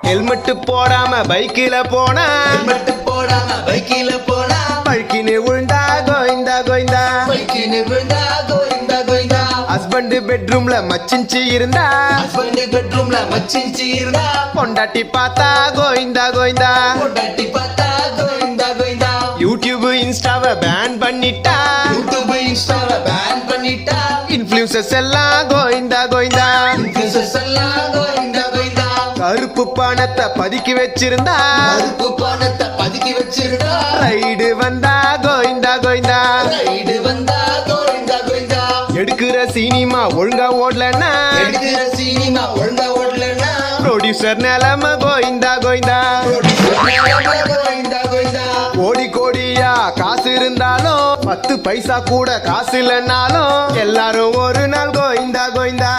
helmet போடாம பைக்கில போனா பழுக்கின்னு விழுந்தா கோயிந்தா கோயிந்தா ஹஸ்பண்ட் பெட்ரூம்ல மச்சிஞ்சி இருந்தா பொண்டாட்டி பார்த்தா கோயிந்தா கோயிந்தா யூடியூப் இன்ஸ்டாவை பேன் பண்ணிட்டா இன்ஃப்ளூயன்சர்ஸ் எல்லாம் கோயிந்தா கோயிந்தா கருப்பு பணத்தை பதுக்கி வச்சிருந்தா ரைடு வந்தா கோயிந்தா கோயிந்தா எடுக்கிற சினிமா ஒழுங்கா ஓடலன்னா ப்ரொடியூசர் நிலைமை கோயிந்தா கோயிந்தா கோடி கோடியா காசு இருந்தாலும் 10 பைசா கூட காசு இல்லைன்னாலும் எல்லாரும் ஒரு நாள் கோயிந்தா கோயிந்தா